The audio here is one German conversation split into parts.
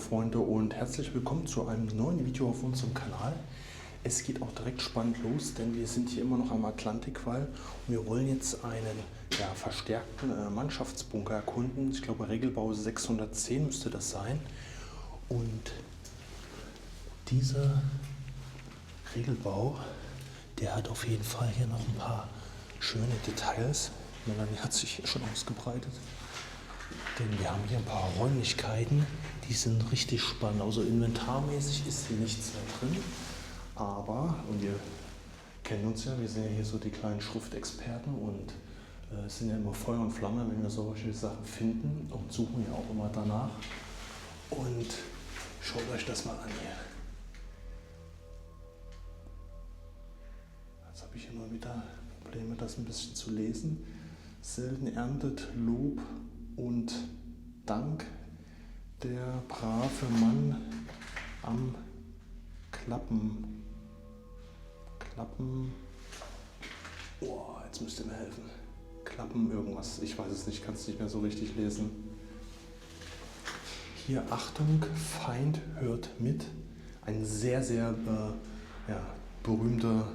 Freunde und herzlich willkommen zu einem neuen Video auf unserem Kanal. Es geht auch direkt spannend los, denn wir sind hier immer noch am Atlantikwall und wir wollen jetzt einen verstärkten Mannschaftsbunker erkunden. Ich glaube Regelbau 610 müsste das sein. Und dieser Regelbau, der hat auf jeden Fall hier noch ein paar schöne Details. Melanie hat sich hier schon ausgebreitet. Denn wir haben hier ein paar Räumlichkeiten, die sind richtig spannend. Also inventarmäßig ist hier nichts mehr drin. Aber, und wir kennen uns ja, wir sind ja hier so die kleinen Schriftexperten und sind ja immer Feuer und Flamme, wenn wir solche Sachen finden und suchen ja auch immer danach. Und schaut euch das mal an hier. Jetzt habe ich hier mal wieder Probleme, das ein bisschen zu lesen. Selten erntet Lob und Dank der brave Mann am Klappen. Oh, jetzt müsst ihr mir helfen. Klappen irgendwas, ich weiß es nicht, kann es nicht mehr so richtig lesen. Hier Achtung, Feind hört mit. Ein sehr, sehr berühmter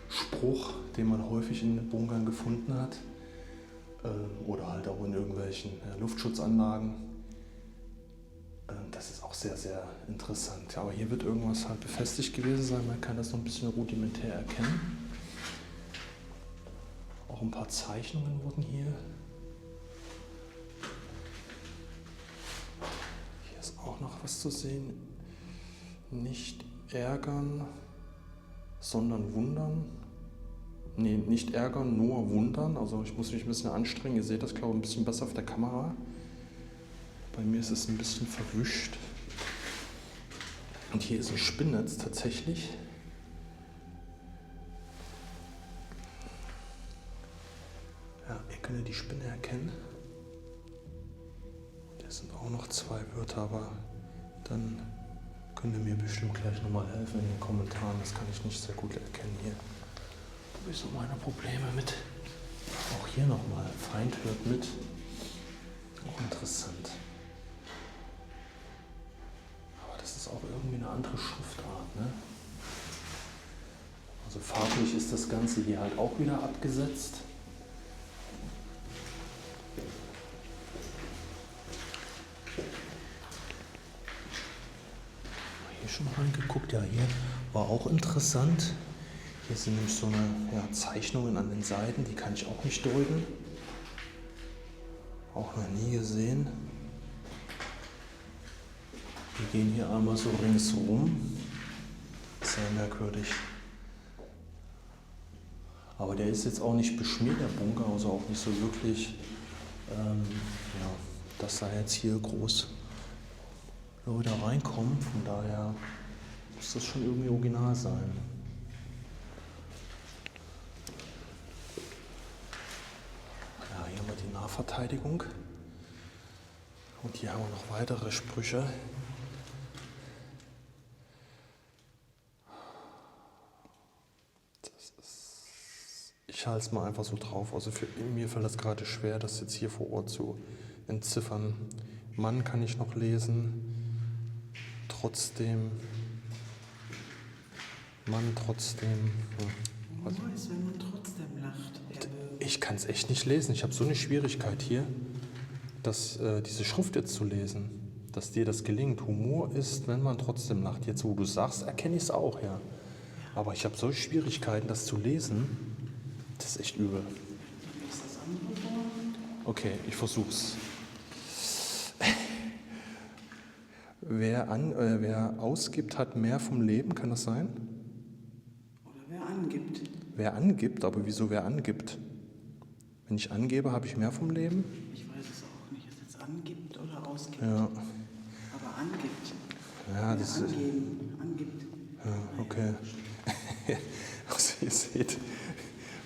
Spruch, den man häufig in Bunkern gefunden hat. Oder halt auch in irgendwelchen Luftschutzanlagen. Das ist auch sehr, sehr interessant. Aber hier wird irgendwas halt befestigt gewesen sein. Man kann das noch ein bisschen rudimentär erkennen. Auch ein paar Zeichnungen wurden hier. Hier ist auch noch was zu sehen. Nicht ärgern, sondern wundern. Nee, nicht ärgern, nur wundern. Also ich muss mich ein bisschen anstrengen. Ihr seht das, glaube ich, ein bisschen besser auf der Kamera. Bei mir ist es ein bisschen verwischt. Und hier ist ein Spinnnetz tatsächlich. Ja, ihr könnt ja die Spinne erkennen. Das sind auch noch zwei Wörter, aber dann könnt ihr mir bestimmt gleich nochmal helfen in den Kommentaren. Das kann ich nicht sehr gut erkennen hier. Da habe ich so meine Probleme mit. Auch hier nochmal, Feind hört mit. Auch interessant. Aber das ist auch irgendwie eine andere Schriftart, ne? Also farblich ist das Ganze hier halt auch wieder abgesetzt. Hier schon reingeguckt, ja, hier war auch interessant. Hier sind nämlich so eine Zeichnungen an den Seiten, die kann ich auch nicht deuten. Auch noch nie gesehen. Wir gehen hier einmal so ringsrum. Sehr merkwürdig. Aber der ist jetzt auch nicht beschmiert, der Bunker, also auch nicht so wirklich, dass da jetzt hier groß Leute reinkommen. Von daher muss das schon irgendwie original sein. Ja, hier haben wir die Nahverteidigung. Und hier haben wir noch weitere Sprüche. Ich halte es mal einfach so drauf. Also mir fällt das gerade schwer, das jetzt hier vor Ort zu entziffern. Mann kann ich noch lesen. Trotzdem. Mann, trotzdem. Was ist, wenn man trotzdem lacht? Ich kann es echt nicht lesen. Ich habe so eine Schwierigkeit hier, diese Schrift jetzt zu lesen. Dass dir das gelingt. Humor ist, wenn man trotzdem lacht. Jetzt, wo du sagst, erkenne ich es auch, ja. Aber ich habe solche Schwierigkeiten, das zu lesen. Das ist echt übel. Ist das andere Wort? Okay, ich versuch's. Wer ausgibt, hat mehr vom Leben, kann das sein? Oder wer angibt? Wer angibt, aber wieso wer angibt? Wenn ich angebe, habe ich mehr vom Leben? Ich weiß es auch nicht, ob es jetzt angibt oder ausgibt. Ja. Aber angibt. Ja, das ist. Angibt. Ja, okay. Also ihr seht,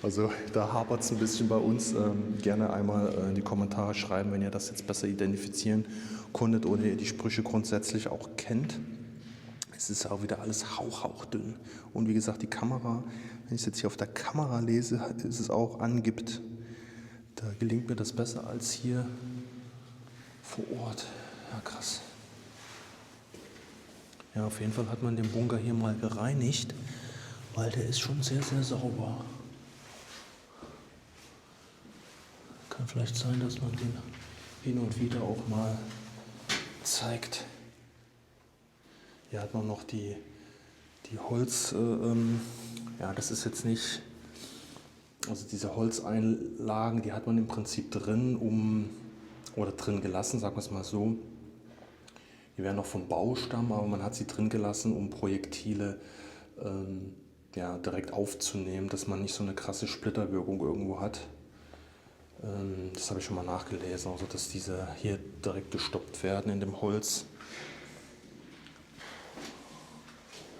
also da hapert es ein bisschen bei uns. Gerne einmal in die Kommentare schreiben, wenn ihr das jetzt besser identifizieren konntet oder ihr die Sprüche grundsätzlich auch kennt. Es ist auch wieder alles hauchdünn. Und wie gesagt, die Kamera, wenn ich es jetzt hier auf der Kamera lese, ist es auch angibt. Da gelingt mir das besser als hier vor Ort. Ja, krass. Ja, auf jeden Fall hat man den Bunker hier mal gereinigt, weil der ist schon sehr, sehr sauber. Kann vielleicht sein, dass man den hin und wieder auch mal zeigt. Hier hat man noch die Holz, ja, das ist jetzt nicht, also diese Holzeinlagen, die hat man im Prinzip drin, oder drin gelassen, sagen wir es mal so. Die werden noch vom Baustammen, aber man hat sie drin gelassen, um Projektile ja, direkt aufzunehmen, dass man nicht so eine krasse Splitterwirkung irgendwo hat. Das habe ich schon mal nachgelesen, also dass diese hier direkt gestoppt werden in dem Holz.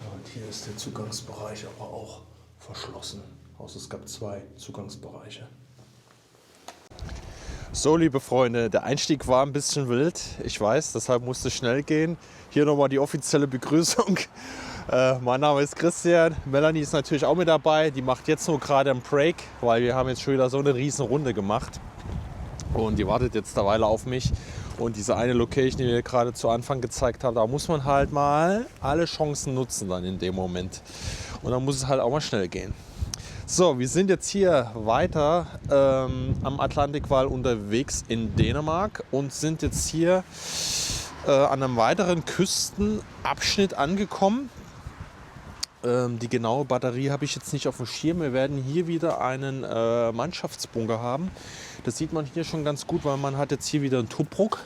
Ja, und hier ist der Zugangsbereich aber auch verschlossen. Also es gab 2 Zugangsbereiche. So, liebe Freunde, der Einstieg war ein bisschen wild. Ich weiß, deshalb musste es schnell gehen. Hier nochmal die offizielle Begrüßung. Mein Name ist Christian. Melanie ist natürlich auch mit dabei. Die macht jetzt nur gerade einen Break, weil wir haben jetzt schon wieder so eine riesen Runde gemacht. Und die wartet jetzt eine Weile auf mich. Und diese eine Location, die wir gerade zu Anfang gezeigt haben, da muss man halt mal alle Chancen nutzen dann in dem Moment. Und dann muss es halt auch mal schnell gehen. So, wir sind jetzt hier weiter am Atlantikwall unterwegs in Dänemark und sind jetzt hier an einem weiteren Küstenabschnitt angekommen. Die genaue Batterie habe ich jetzt nicht auf dem Schirm. Wir werden hier wieder einen Mannschaftsbunker haben. Das sieht man hier schon ganz gut, weil man hat jetzt hier wieder einen Tobruk.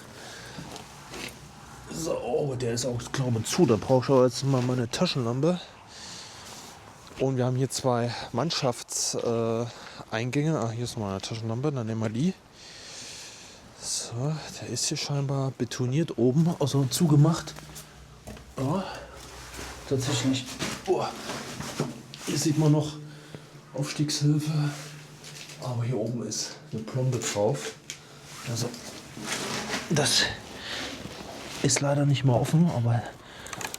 So, oh, der ist auch, glaube ich, zu. Da brauche ich aber jetzt mal meine Taschenlampe. Und wir haben hier 2 Mannschaftseingänge. Hier ist noch mal eine Taschenlampe, dann nehmen wir die. So, der ist hier scheinbar betoniert oben, also zugemacht. Ja, tatsächlich. Oh, hier sieht man noch Aufstiegshilfe. Aber hier oben ist eine Plombe drauf. Also, das ist leider nicht mehr offen, aber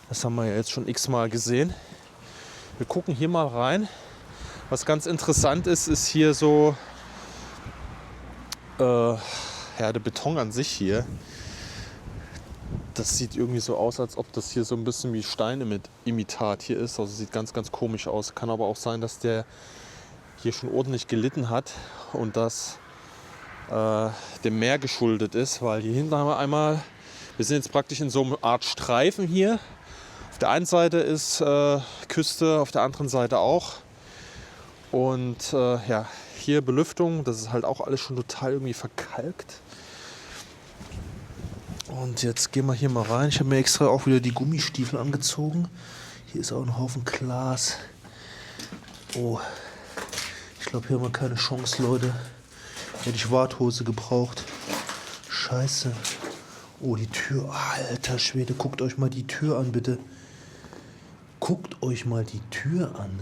Das haben wir ja jetzt schon x-mal gesehen. Wir gucken hier mal rein. Was ganz interessant ist, ist hier so ja, der Beton an sich hier. Das sieht irgendwie so aus, als ob das hier so ein bisschen wie Steinimitat hier ist. Also sieht ganz, ganz komisch aus. Kann aber auch sein, dass der hier schon ordentlich gelitten hat und das dem Meer geschuldet ist, weil hier hinten haben wir einmal, wir sind jetzt praktisch in so einer Art Streifen hier. Auf der einen Seite ist Küste, auf der anderen Seite auch. Und ja, hier Belüftung, das ist halt auch alles schon total irgendwie verkalkt. Und jetzt gehen wir hier mal rein. Ich habe mir extra auch wieder die Gummistiefel angezogen. Hier ist auch ein Haufen Glas. Oh, ich glaube, hier haben wir keine Chance, Leute. Hätte ich Warthose gebraucht. Scheiße. Oh, die Tür. Alter Schwede, guckt euch mal die Tür an, bitte. Guckt euch mal die Tür an.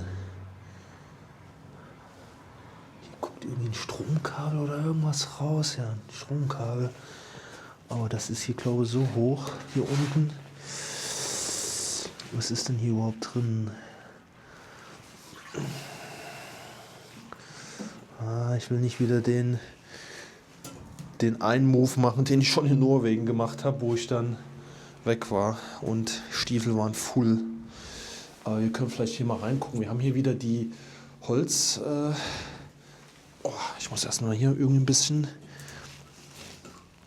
Hier guckt irgendwie ein Stromkabel oder irgendwas raus. Ja, ein Stromkabel. Aber das ist hier, glaube ich, so hoch. Hier unten. Was ist denn hier überhaupt drin? Ich will nicht wieder den einen Move machen, den ich schon in Norwegen gemacht habe, wo ich dann weg war und Stiefel waren full. Aber wir können vielleicht hier mal reingucken. Wir haben hier wieder die Holz. Ich muss erstmal hier irgendwie ein bisschen.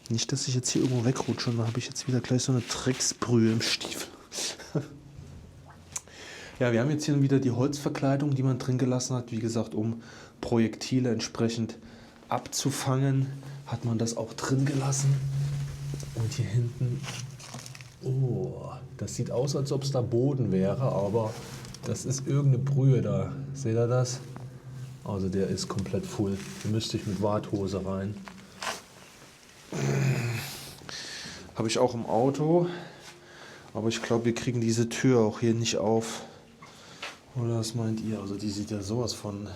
Nicht, dass ich jetzt hier irgendwo wegrutsche und dann habe ich jetzt wieder gleich so eine Drecksbrühe im Stiefel. Ja, wir haben jetzt hier wieder die Holzverkleidung, die man drin gelassen hat. Wie gesagt, um Projektile entsprechend abzufangen, hat man das auch drin gelassen. Und hier hinten, oh, das sieht aus, als ob es da Boden wäre, aber das ist irgendeine Brühe da. Seht ihr das? Also der ist komplett voll. Hier müsste ich mit Warthose rein. Habe ich auch im Auto, aber ich glaube, wir kriegen diese Tür auch hier nicht auf. Oder was meint ihr? Also die sieht ja sowas von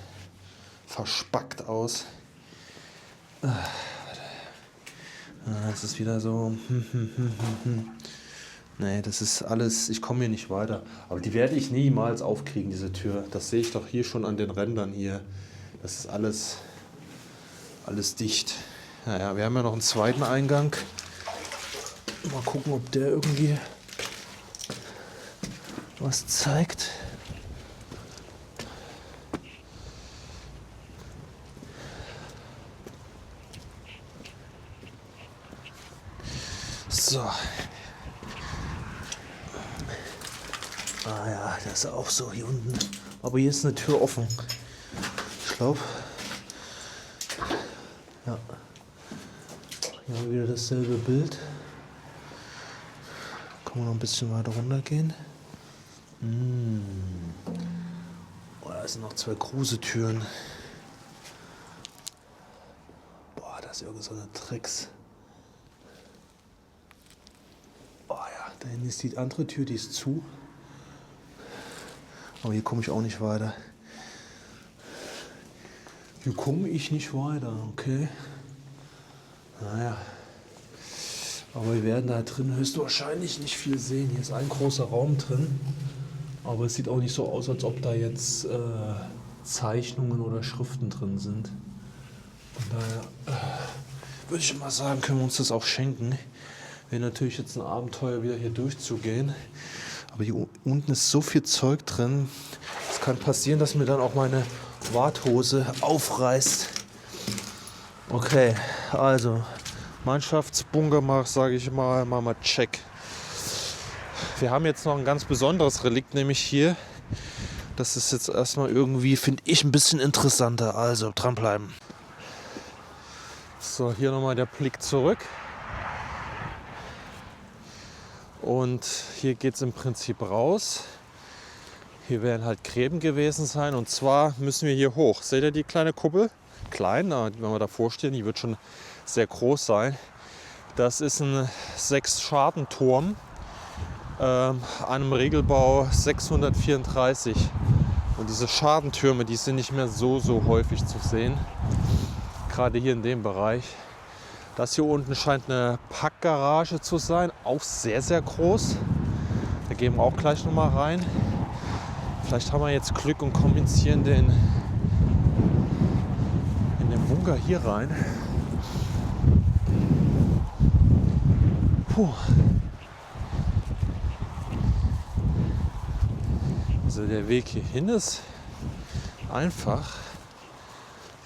verspackt aus. Das ist wieder so. Nee, das ist alles, ich komme hier nicht weiter. Aber die werde ich niemals aufkriegen, diese Tür. Das sehe ich doch hier schon an den Rändern hier. Das ist alles dicht. Naja, wir haben ja noch einen zweiten Eingang. Mal gucken, ob der irgendwie was zeigt. So. Ah ja, das ist auch so hier unten. Aber hier ist eine Tür offen. Ich glaube. Ja. Hier haben wir wieder dasselbe Bild. Können wir noch ein bisschen weiter runter gehen. Oh, da sind noch 2 große Türen. Boah, das ist irgendwie so eine Drecks. Oh ja, da hinten ist die andere Tür, die ist zu. Aber hier komme ich auch nicht weiter. Hier komme ich nicht weiter, okay. Naja. Aber wir werden da drin höchstwahrscheinlich nicht viel sehen. Hier ist ein großer Raum drin. Aber es sieht auch nicht so aus, als ob da jetzt Zeichnungen oder Schriften drin sind. Von daher würde ich mal sagen, können wir uns das auch schenken. Wäre natürlich jetzt ein Abenteuer, wieder hier durchzugehen. Aber hier unten ist so viel Zeug drin. Es kann passieren, dass mir dann auch meine Warthose aufreißt. Okay, also Mannschaftsbunker, sage ich mal, machen wir check. Wir haben jetzt noch ein ganz besonderes Relikt, nämlich hier. Das ist jetzt erstmal irgendwie, finde ich, ein bisschen interessanter. Also dranbleiben. So, hier nochmal der Blick zurück. Und hier geht es im Prinzip raus. Hier werden halt Gräben gewesen sein. Und zwar müssen wir hier hoch. Seht ihr die kleine Kuppel? Klein, wenn wir davor stehen, die wird schon sehr groß sein. Das ist ein 6-Schartenturm an einem Regelbau 634. Und diese Schartentürme, die sind nicht mehr so häufig zu sehen. Gerade hier in dem Bereich. Das hier unten scheint eine Packgarage zu sein, auch sehr groß. Da gehen wir auch gleich noch mal rein. Vielleicht haben wir jetzt Glück und kommen jetzt hier in den Bunker hier rein. Puh. Also der Weg hier hin ist einfach.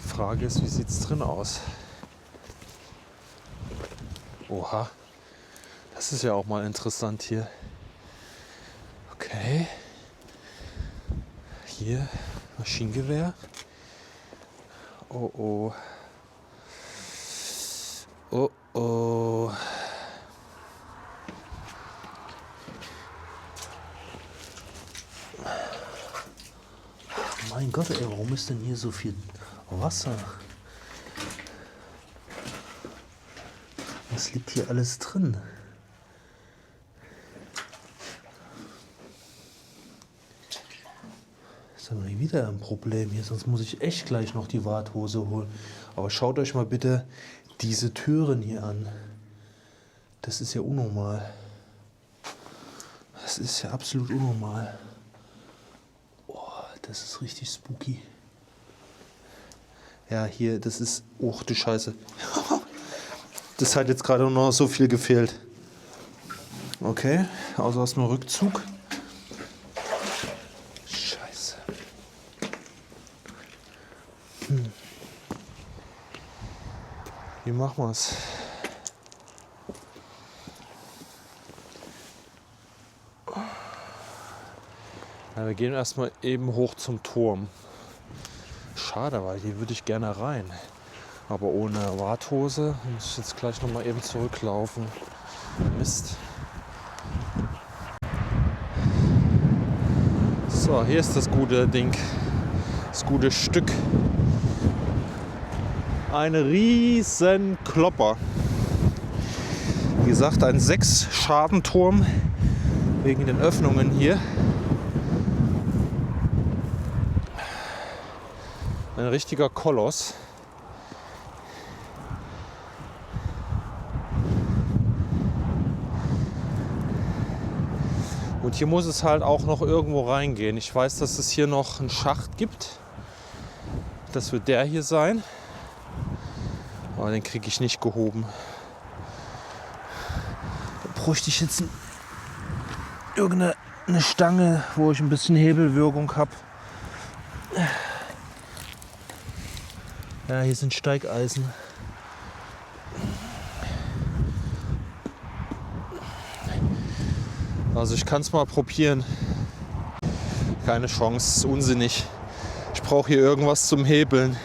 Die Frage ist, wie sieht es drin aus? Oha, das ist ja auch mal interessant hier. Okay. Hier Maschinengewehr. Oh oh. Oh oh. Mein Gott, ey, warum ist denn hier so viel Wasser? Was liegt hier alles drin? Ist ja noch nie wieder ein Problem hier, sonst muss ich echt gleich noch die Warthose holen. Aber schaut euch mal bitte diese Türen hier an. Das ist ja unnormal. Das ist ja absolut unnormal. Oh, das ist richtig spooky. Ja, hier, das ist... Oh, du Scheiße. Das hat jetzt gerade noch so viel gefehlt. Okay, also aus dem Rückzug. Scheiße. Wie machen wir es? Ja, wir gehen erstmal eben hoch zum Turm. Schade, weil hier würde ich gerne rein. Aber ohne Warthose muss ich jetzt gleich noch mal eben zurücklaufen. Mist. So, hier ist das gute Ding. Das gute Stück. Ein riesen Klopper. Wie gesagt, ein 6-Schartenturm wegen den Öffnungen hier. Ein richtiger Koloss. Und hier muss es halt auch noch irgendwo reingehen. Ich weiß, dass es hier noch einen Schacht gibt. Das wird der hier sein. Aber den kriege ich nicht gehoben. Da bräuchte ich jetzt irgendeine eine Stange, wo ich ein bisschen Hebelwirkung habe. Ja, hier sind Steigeisen. Also ich kann es mal probieren. Keine Chance, ist unsinnig. Ich brauche hier irgendwas zum Hebeln.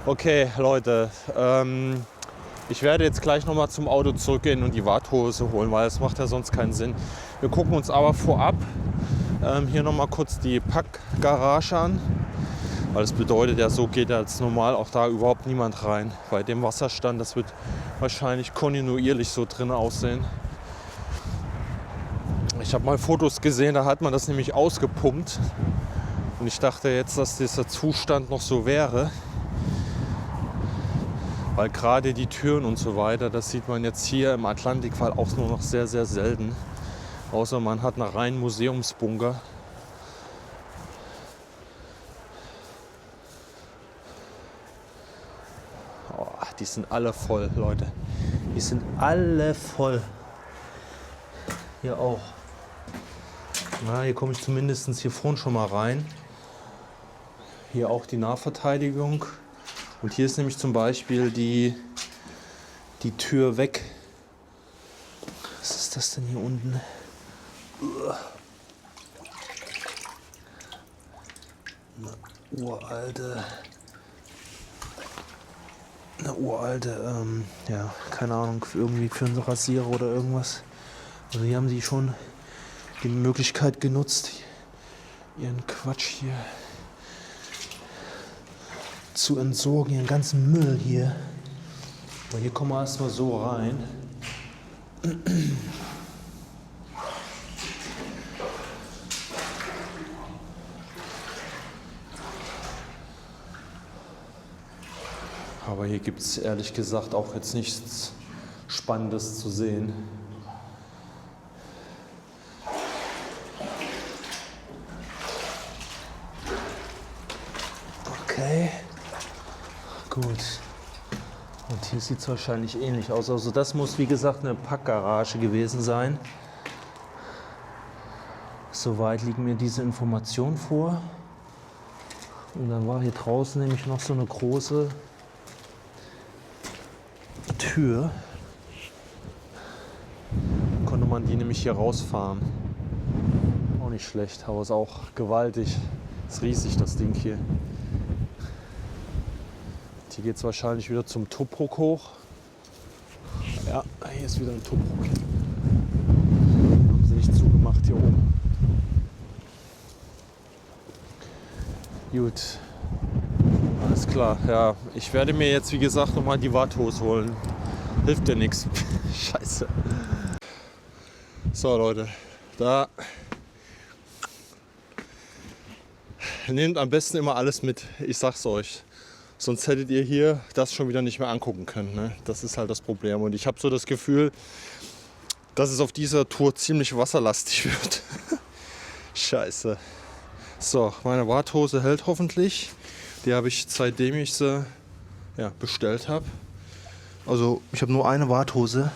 Okay, Leute. Ich werde jetzt gleich nochmal zum Auto zurückgehen und die Warthose holen, weil es macht ja sonst keinen Sinn. Wir gucken uns aber vorab hier nochmal kurz die Packgarage an. Weil das bedeutet ja, so geht jetzt normal auch da überhaupt niemand rein. Bei dem Wasserstand, das wird wahrscheinlich kontinuierlich so drin aussehen. Ich habe mal Fotos gesehen, da hat man das nämlich ausgepumpt. Und ich dachte jetzt, dass dieser Zustand noch so wäre. Weil gerade die Türen und so weiter, das sieht man jetzt hier im Atlantikfall auch nur noch sehr, sehr selten. Außer man hat einen reinen Museumsbunker. Oh, die sind alle voll, Leute. Die sind alle voll. Hier auch. Na, hier komme ich zumindest hier vorne schon mal rein. Hier auch die Nahverteidigung. Und hier ist nämlich zum Beispiel die Tür weg. Was ist das denn hier unten? Eine uralte, ja, keine Ahnung, irgendwie für einen Rasierer oder irgendwas. Also hier haben sie schon die Möglichkeit genutzt, ihren Quatsch hier zu entsorgen, ihren ganzen Müll hier. Aber hier kommen wir erstmal so rein. Aber hier gibt es ehrlich gesagt auch jetzt nichts Spannendes zu sehen. Okay, gut. Und hier sieht es wahrscheinlich ähnlich aus. Also das muss wie gesagt eine Packgarage gewesen sein. Soweit liegen mir diese Informationen vor. Und dann war hier draußen nämlich noch so eine große Tür. Konnte man die nämlich hier rausfahren. Auch nicht schlecht, aber ist auch gewaltig. Ist riesig, das Ding hier. Hier geht es wahrscheinlich wieder zum Tobruk hoch. Ja, hier ist wieder ein Tobruk. Haben sie nicht zugemacht hier oben. Gut. Alles klar. Ja, ich werde mir jetzt, wie gesagt, nochmal die Warthose holen. Hilft dir nichts. Scheiße. So, Leute. Da. Nehmt am besten immer alles mit. Ich sag's euch. Sonst hättet ihr hier das schon wieder nicht mehr angucken können. Ne? Das ist halt das Problem. Und ich habe so das Gefühl, dass es auf dieser Tour ziemlich wasserlastig wird. Scheiße. So, meine Warthose hält hoffentlich. Die habe ich, seitdem ich sie bestellt habe. Also ich habe nur eine Warthose.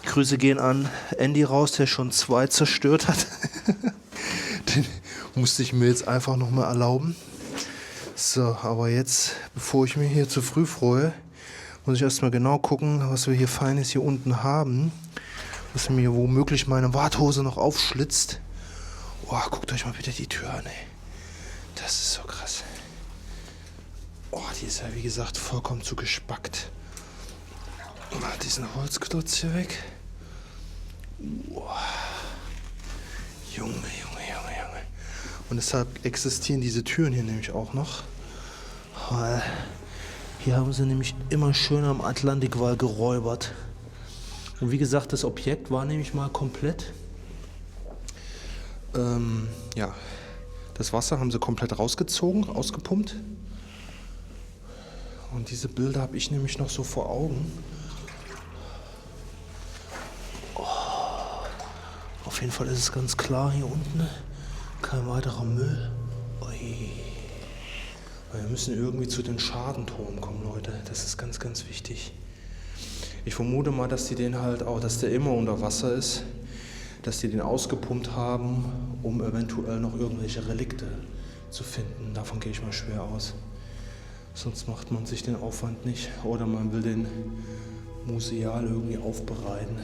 Grüße gehen an Andy raus, der schon 2 zerstört hat. Den musste ich mir jetzt einfach noch mal erlauben. So, aber jetzt, bevor ich mich hier zu früh freue, muss ich erstmal genau gucken, was wir hier Feines hier unten haben. Was mir womöglich meine Warthose noch aufschlitzt. Oh, guckt euch mal bitte die Tür an, ey. Das ist so krass. Oh, die ist ja wie gesagt vollkommen zugespackt. Mal diesen Holzklotz hier weg. Oh. Junge. Und deshalb existieren diese Türen hier nämlich auch noch. Weil hier haben sie nämlich immer schön am Atlantikwall geräubert. Und wie gesagt, das Objekt war nämlich mal komplett. Das Wasser haben sie komplett rausgezogen, ausgepumpt. Und diese Bilder habe ich nämlich noch so vor Augen. Oh. Auf jeden Fall ist es ganz klar hier unten. Kein weiterer Müll. Ui. Wir müssen irgendwie zu den Schadentoren kommen, Leute. Das ist ganz, ganz wichtig. Ich vermute mal, dass die den halt auch, dass der immer unter Wasser ist, dass die den ausgepumpt haben, um eventuell noch irgendwelche Relikte zu finden. Davon gehe ich mal schwer aus. Sonst macht man sich den Aufwand nicht. Oder man will den museal irgendwie aufbereiten.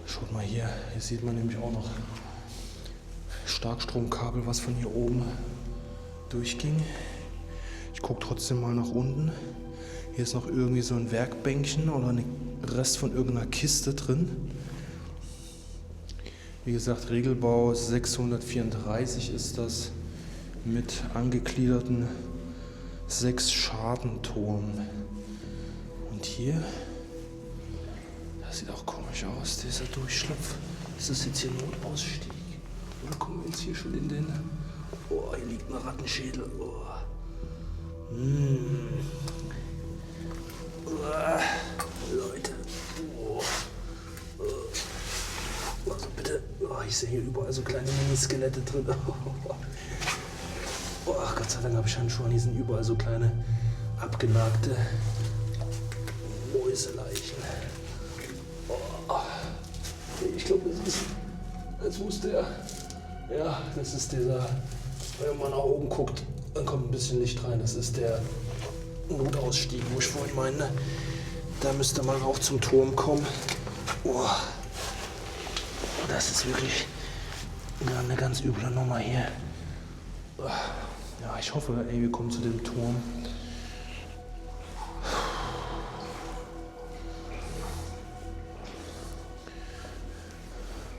Schaut mal hier sieht man nämlich auch noch Starkstromkabel, was von hier oben durchging. Ich gucke trotzdem mal nach unten. Hier ist noch irgendwie so ein Werkbänkchen oder ein Rest von irgendeiner Kiste drin. Wie gesagt, Regelbau 634 ist das mit angegliederten 6 Schadenturm. Und hier, das sieht auch komisch aus, dieser Durchschlupf. Ist das jetzt hier ein Notausstieg? Oder kommen wir jetzt hier schon in den... Oh, hier liegt ein Rattenschädel. Oh. Leute. Oh. Also bitte. Oh, ich sehe hier überall so kleine Mini-Skelette drin. Oh, Gott sei Dank habe ich Handschuhe an. Hier sind überall so kleine abgenagte Mäuseleichen. Oh. Ich glaube, das muss der... Ja, das ist dieser... Wenn man nach oben guckt, dann kommt ein bisschen Licht rein. Das ist der Notausstieg, wo ich vorhin meine. Da müsste man auch zum Turm kommen. Das ist wirklich eine ganz üble Nummer hier. Ja, ich hoffe, wir kommen zu dem Turm.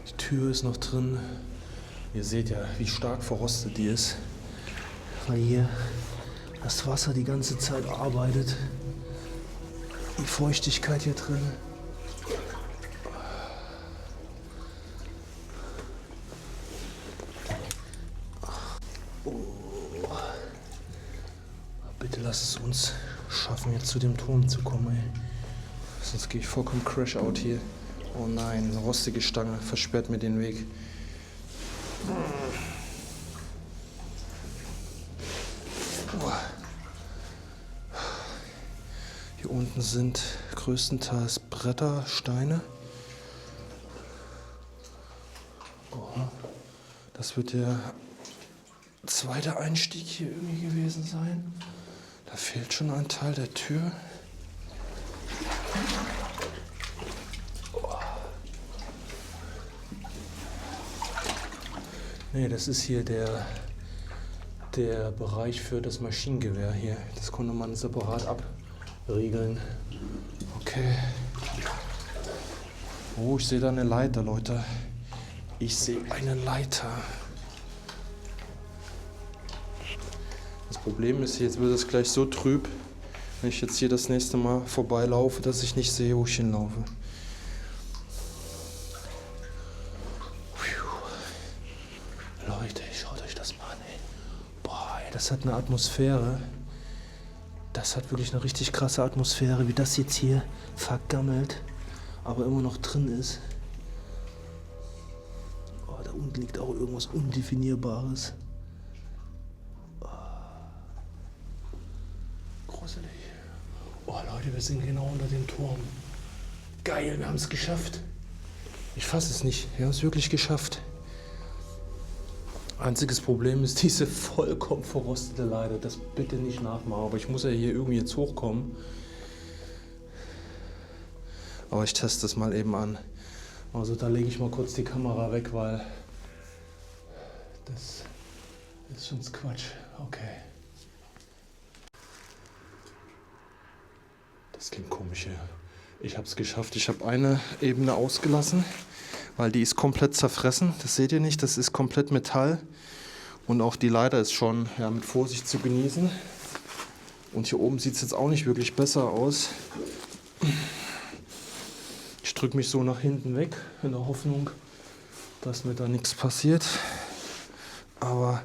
Die Tür ist noch drin. Ihr seht ja, wie stark verrostet die ist. Weil hier das Wasser die ganze Zeit arbeitet. Die Feuchtigkeit hier drin. Bitte lass es uns schaffen, jetzt zu dem Turm zu kommen, ey. Sonst gehe ich vollkommen crash out hier. Oh nein, eine rostige Stange versperrt mir den Weg. Hier unten sind größtenteils Bretter, Steine. Das wird der zweite Einstieg hier irgendwie gewesen sein. Da fehlt schon ein Teil der Tür. Nee, das ist hier der Bereich für das Maschinengewehr hier. Das konnte man separat abriegeln. Okay. Oh, ich sehe da eine Leiter, Leute. Ich sehe eine Leiter. Das Problem ist, jetzt wird es gleich so trüb, wenn ich jetzt hier das nächste Mal vorbeilaufe, dass ich nicht sehe, wo ich hinlaufe. Leute, schaut euch das mal an, ey. Boah, ey, das hat eine Atmosphäre. Das hat wirklich eine richtig krasse Atmosphäre, wie das jetzt hier vergammelt, aber immer noch drin ist. Oh, da unten liegt auch irgendwas Undefinierbares. Oh. Gruselig. Oh Leute, wir sind genau unter dem Turm. Geil, wir haben es geschafft. Ich fasse es nicht, wir haben es wirklich geschafft. Einziges Problem ist diese vollkommen verrostete Leiter. Das bitte nicht nachmachen. Aber ich muss ja hier irgendwie jetzt hochkommen. Aber ich teste das mal eben an. Also da lege ich mal kurz die Kamera weg, weil das ist schon Quatsch. Okay. Das klingt komisch hier. Ich habe es geschafft. Ich habe eine Ebene ausgelassen, weil die ist komplett zerfressen. Das seht ihr nicht, das ist komplett Metall. Und auch die Leiter ist schon mit Vorsicht zu genießen. Und hier oben sieht es jetzt auch nicht wirklich besser aus. Ich drücke mich so nach hinten weg, in der Hoffnung, dass mir da nichts passiert. Aber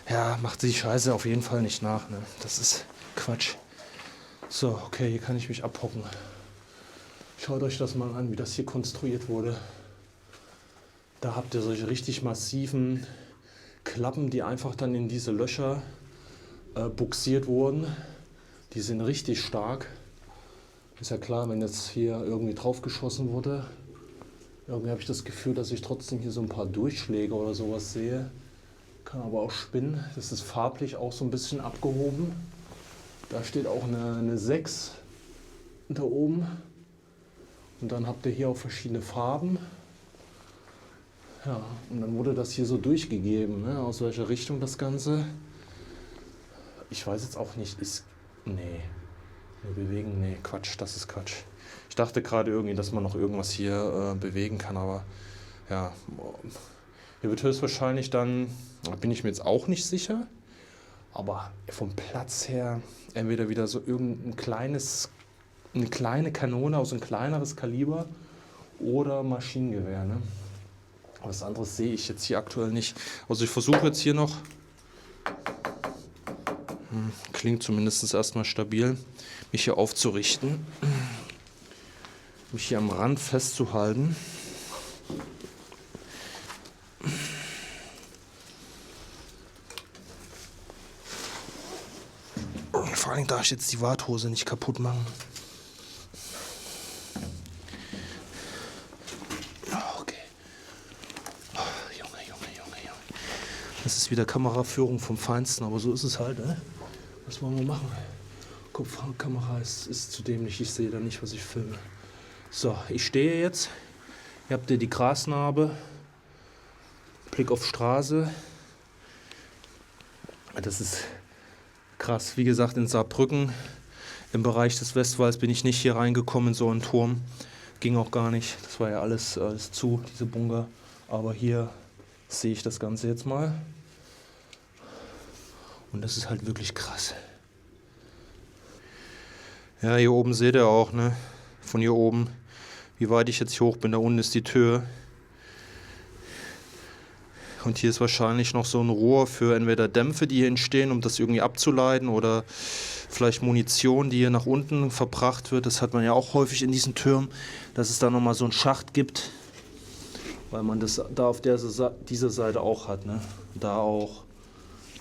ja, macht die Scheiße auf jeden Fall nicht nach. Ne? Das ist Quatsch. So, okay, hier kann ich mich abhocken. Schaut euch das mal an, wie das hier konstruiert wurde. Da habt ihr solche richtig massiven Klappen, die einfach dann in diese Löcher buxiert wurden. Die sind richtig stark. Ist ja klar, wenn jetzt hier irgendwie drauf geschossen wurde. Irgendwie habe ich das Gefühl, dass ich trotzdem hier so ein paar Durchschläge oder sowas sehe. Kann aber auch spinnen. Das ist farblich auch so ein bisschen abgehoben. Da steht auch eine 6 da oben. Und dann habt ihr hier auch verschiedene Farben. Ja, und dann wurde das hier so durchgegeben, ne? Aus welcher Richtung das Ganze. Ich weiß jetzt auch nicht, nee. Wir bewegen, nee, Quatsch, das ist Quatsch. Ich dachte gerade irgendwie, dass man noch irgendwas hier bewegen kann, aber ja. Hier wird höchstwahrscheinlich dann, da bin ich mir jetzt auch nicht sicher, aber vom Platz her entweder wieder so eine kleine Kanone aus ein kleineres Kaliber oder Maschinengewehr, ne? Was anderes sehe ich jetzt hier aktuell nicht. Also ich versuche jetzt hier noch, klingt zumindest erstmal stabil, mich hier aufzurichten, mich hier am Rand festzuhalten. Vor allem darf ich jetzt die Warthose nicht kaputt machen. Das ist wieder Kameraführung vom Feinsten, aber so ist es halt, ne? Was wollen wir machen? Kopfkamera ist zu dämlich, ich sehe da nicht, was ich filme. So, ich stehe jetzt. Ihr habt hier die Grasnarbe. Blick auf Straße. Das ist krass. Wie gesagt, in Saarbrücken, im Bereich des Westwalls, bin ich nicht hier reingekommen in so einen Turm. Ging auch gar nicht. Das war ja alles zu, diese Bunker. Aber hier sehe ich das Ganze jetzt mal. Und das ist halt wirklich krass. Ja, hier oben seht ihr auch, ne? Von hier oben, wie weit ich jetzt hier hoch bin. Da unten ist die Tür. Und hier ist wahrscheinlich noch so ein Rohr für entweder Dämpfe, die hier entstehen, um das irgendwie abzuleiten, oder vielleicht Munition, die hier nach unten verbracht wird. Das hat man ja auch häufig in diesen Türmen, dass es da nochmal so einen Schacht gibt, weil man das da auf dieser Seite auch hat, ne? Da auch.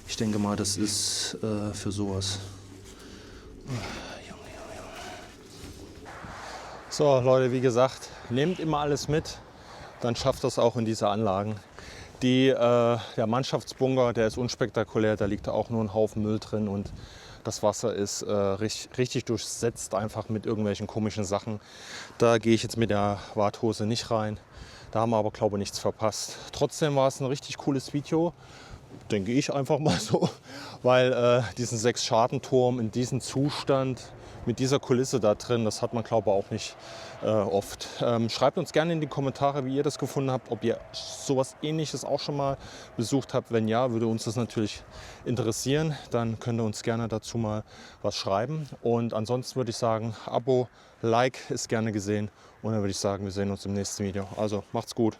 Ich denke mal, das ist für sowas. So Leute, wie gesagt, nehmt immer alles mit, dann schafft das auch in diese Anlagen. Der Mannschaftsbunker, der ist unspektakulär, da liegt auch nur ein Haufen Müll drin und das Wasser ist richtig durchsetzt einfach mit irgendwelchen komischen Sachen. Da gehe ich jetzt mit der Warthose nicht rein. Da haben wir aber, glaube ich, nichts verpasst. Trotzdem war es ein richtig cooles Video, denke ich einfach mal so, weil diesen 6-Schartenturm in diesem Zustand, mit dieser Kulisse da drin, das hat man, glaube ich, auch nicht oft. Schreibt uns gerne in die Kommentare, wie ihr das gefunden habt, ob ihr sowas Ähnliches auch schon mal besucht habt. Wenn ja, würde uns das natürlich interessieren. Dann könnt ihr uns gerne dazu mal was schreiben. Und ansonsten würde ich sagen, Abo, Like ist gerne gesehen. Und dann würde ich sagen, wir sehen uns im nächsten Video. Also macht's gut.